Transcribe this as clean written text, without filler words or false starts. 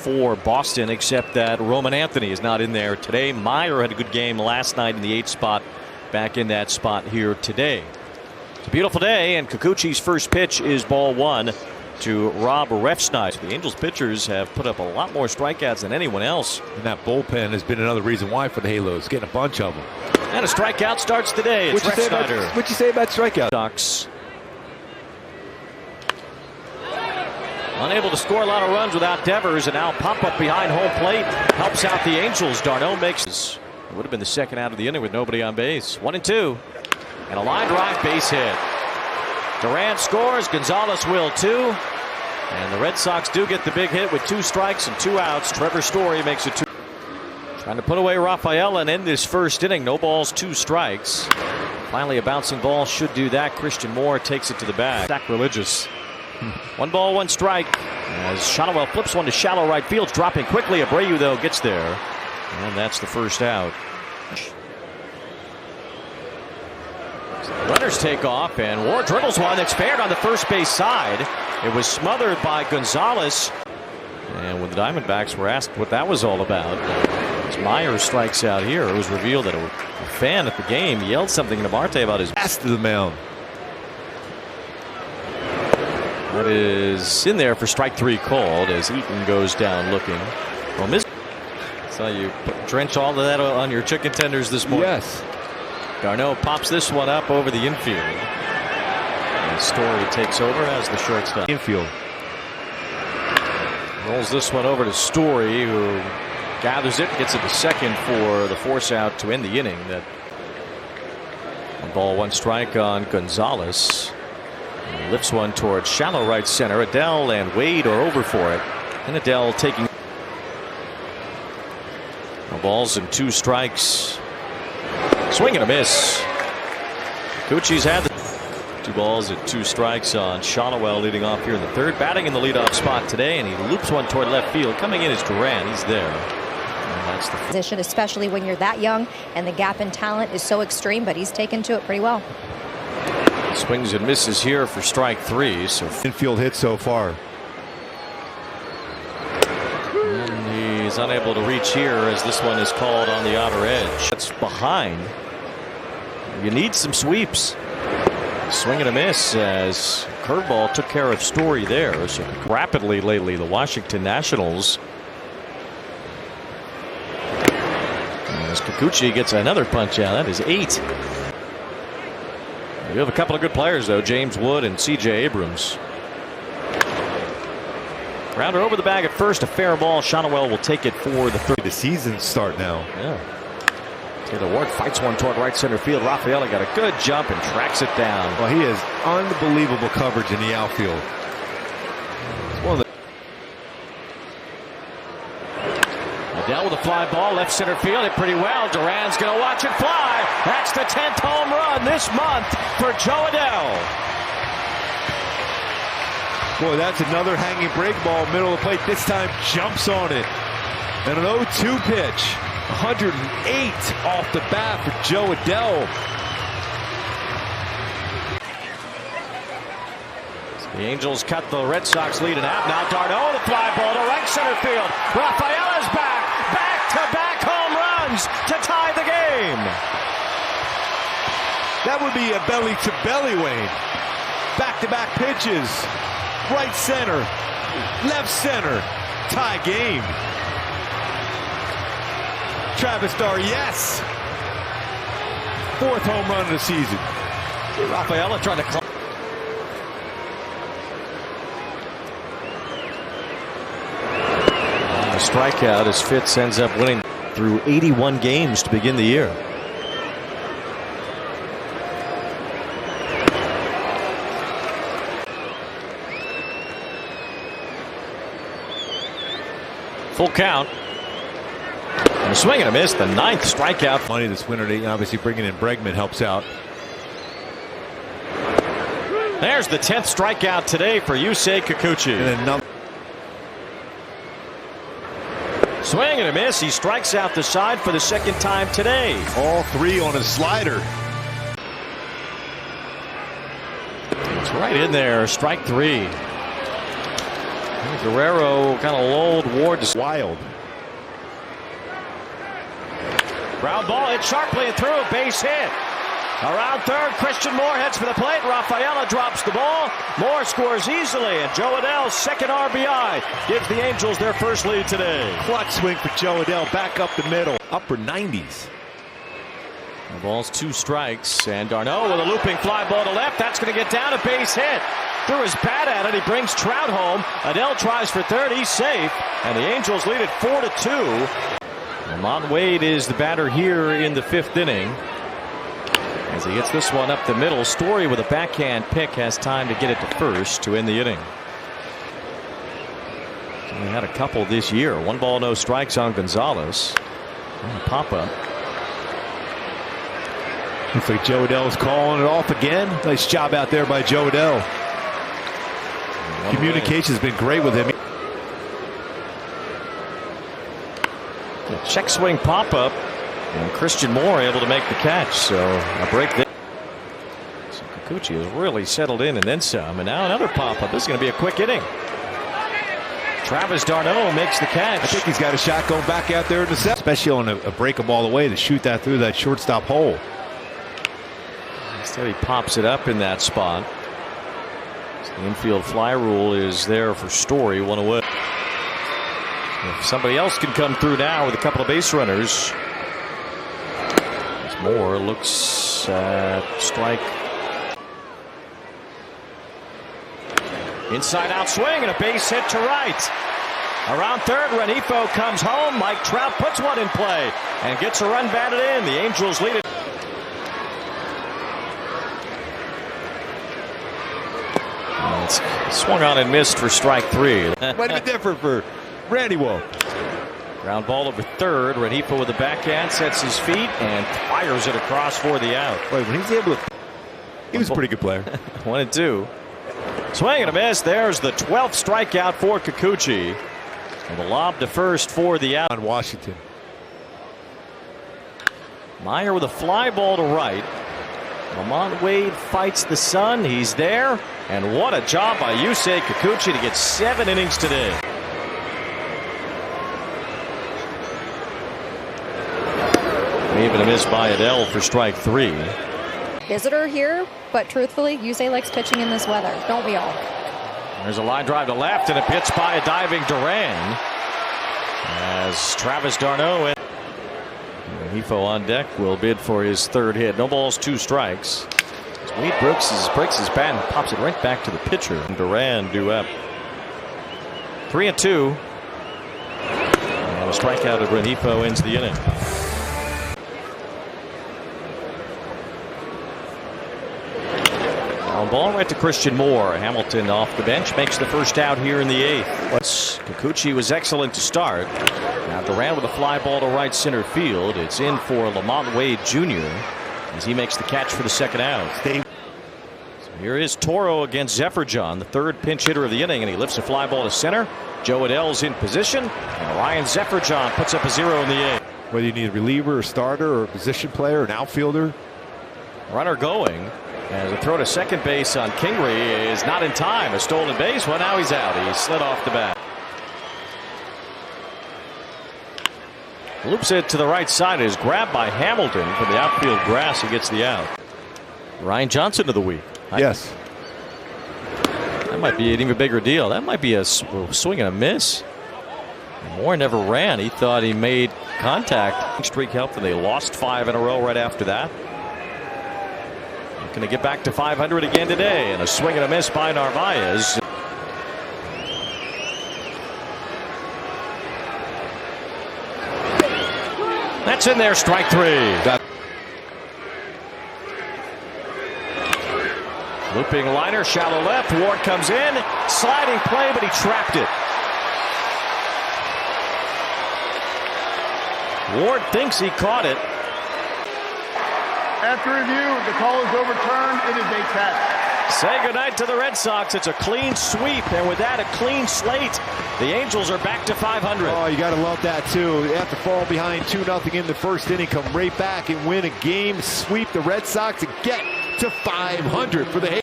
for Boston, except that Roman Anthony is not in there today. Meyer had a good game last night in the 8th spot, back in that spot here today. It's a beautiful day, and Kikuchi's first pitch is ball 1 to Rob Refsnyder. The Angels pitchers have put up a lot more strikeouts than anyone else. And that bullpen has been another reason why for the Halos, getting a bunch of them. And a strikeout starts the day. It's Refsnyder. What'd you say about strikeout? Sox unable to score a lot of runs without Devers, and now pop up behind home plate helps out the Angels. D'Arnaud makes it. Would have been the second out of the inning with nobody on base. 1-2, and a line drive base hit. Durant scores. Gonzalez will too, and the Red Sox do get the big hit with 2 strikes and 2 outs. Trevor Story makes it 2. Trying to put away Rafael and end this first inning. No balls, 2 strikes. Finally, a bouncing ball should do that. Christian Moore takes it to the bag. Sacrilegious. 1 ball, 1 strike. As Shotwell flips one to shallow right field, dropping quickly. Abreu, though, gets there, and that's the first out. Runners take off, and Ward dribbles one that's fared on the first base side. It was smothered by Gonzalez. And when the Diamondbacks were asked what that was all about, as Meyer strikes out here, it was revealed that a fan at the game yelled something to Marte about his pass to the mound. That is in there for strike 3 called as Eaton goes down looking. Well, so you drench all of that on your chicken tenders this morning. Yes. D'Arnaud pops this one up over the infield. And Story takes over as the shortstop. Infield. Rolls this one over to Story, who gathers it, gets it to second for the force out to end the inning. That 1 ball, 1 strike on Gonzalez. And lifts one towards shallow right center. Adele and Wade are over for it. And Adele taking 1 balls and 2 strikes. Swing and a miss. Kikuchi's had the 2 balls and 2 strikes on Shotwell leading off here in the 3rd. Batting in the leadoff spot today, and he loops one toward left field. Coming in is Durant. He's there. And that's the position, especially when you're that young and the gap in talent is so extreme, but he's taken to it pretty well. Swings and misses here for strike 3. So infield hit so far. And he's unable to reach here as this one is called on the outer edge. That's behind. You need some sweeps. Swing and a miss as curveball took care of Story there. So rapidly lately, the Washington Nationals. As Kikuchi gets another punch out, that is 8. You have a couple of good players, though, James Wood and C.J. Abrams. Grounder over the bag at first, a fair ball. Shotwell will take it for the 3rd. The season start now. Yeah. Taylor Ward fights one toward right center field. Rafael got a good jump and tracks it down. Well, he has unbelievable coverage in the outfield. Adele with a fly ball, left center field, hit pretty well. Duran's going to watch it fly. That's the 10th home run this month for Joe Adele. Boy, that's another hanging break ball, middle of the plate. This time jumps on it. And an 0-2 pitch. 108 off the bat for Joe Adele. The Angels cut the Red Sox lead in half. Now D'Arnaud the fly ball to right center field. Rafael is back. Back-to-back home runs to tie the game. That would be a belly-to-belly, Wayne. Back-to-back pitches. Right center. Left center. Tie game. Travis Starr, yes. 4th home run of the season. Rafael trying to climb. A strikeout as Fitz ends up winning through 81 games to begin the year. Full count. And a swing and a miss, the 9th strikeout. Money this winter, obviously bringing in Bregman helps out. There's the 10th strikeout today for Yusei Kikuchi. And another. Swing and a miss. He strikes out the side for the 2nd time today. All 3 on a slider. It's right in there. Strike 3. Guerrero kind of lulled Ward to Wild. ground ball hit sharply and through, a base hit. Around third, Christian Moore heads for the plate. Rafaela drops the ball. Moore scores easily, and Joe Adell's second RBI gives the Angels their first lead today. Clutch swing for Joe Adell, back up the middle, upper 90s. The ball's 2 strikes, and Darno with a looping fly ball to left. That's going to get down, a base hit. Threw his bat at it. He brings Trout home. Adell tries for third. He's safe, and the Angels lead it 4-2. Lamont Wade is the batter here in the 5th inning. As he hits this one up the middle, Story with a backhand pick has time to get it to first to end the inning. We had a couple this year. 1 ball, no strikes on Gonzalez. Pop up. Looks like Joe Adell's calling it off again. Nice job out there by Joe Adell. Communication's been great with him. Check swing pop up, and Christian Moore able to make the catch. So a break there. So Kikuchi has really settled in and then some. And now another pop up. This is going to be a quick inning. Travis d'Arnaud makes the catch. I think he's got a shot going back out there in the set, especially on a break him all the way to shoot that through that shortstop hole. Instead, he pops it up in that spot. So the infield fly rule is there for Story, 1 away. If somebody else can come through now with a couple of base runners. As Moore looks at strike. Inside out swing and a base hit to right. Around third, Renifo comes home. Mike Trout puts one in play and gets a run batted in. The Angels lead it. It's swung on and missed for strike 3. Might have been different for Randy Wolf. Ground ball over third. Renifo with the backhand sets his feet and fires it across for the out. Wait, when he's able to, he was a pretty good player. 1-2. Swing and a miss. There's the 12th strikeout for Kikuchi. And the lob to first for the out. On Washington. Meyer with a fly ball to right. Lamont Wade fights the sun. He's there. And what a job by Yusei Kikuchi to get 7 innings today. Even a miss by Adell for strike 3. Visitor here, but truthfully, Yusei likes pitching in this weather. Don't we all? There's a line drive to left and a pitch by a diving Duran. As Travis d'Arnaud and Renifo on deck will bid for his 3rd hit. No balls, 2 strikes. Wade breaks his bat and pops it right back to the pitcher. Duran due up. 3-2. And a strikeout of Renifo ends the inning. Ground ball right to Christian Moore. Hamilton off the bench makes the first out here in the 8th. Kikuchi was excellent to start. Now Duran with a fly ball to right center field. It's in for Lamont Wade Jr. as he makes the catch for the 2nd out. So here is Toro against Zephyr-John, the 3rd pinch hitter of the inning, and he lifts a fly ball to center. Joe Adell's in position, and Ryan Zephyr-John puts up a 0 in the 8th. Whether you need a reliever, a starter, or a position player, an outfielder. Runner going. As a throw to second base on Kingery is not in time. A stolen base. Well, now he's out. He slid off the bat. Loops it to the right side. Is grabbed by Hamilton from the outfield grass. He gets the out. Ryan Johnson of the week. Yes. That might be an even bigger deal. That might be a swing and a miss. Moore never ran. He thought he made contact. Streak helped, and they lost 5 in a row right after that. Going to get back to 500 again today, and a swing and a miss by Narvaez. That's in there, strike 3. Looping liner, shallow left. Ward comes in, sliding play, but he trapped it. Ward thinks he caught it. After review, the call is overturned. It is a catch. Say goodnight to the Red Sox. It's a clean sweep, and with that, a clean slate. The Angels are back to 500. Oh, you got to love that, too. They have to fall behind 2-0 in the 1st inning, come right back and win a game, sweep the Red Sox, and get to 500 for the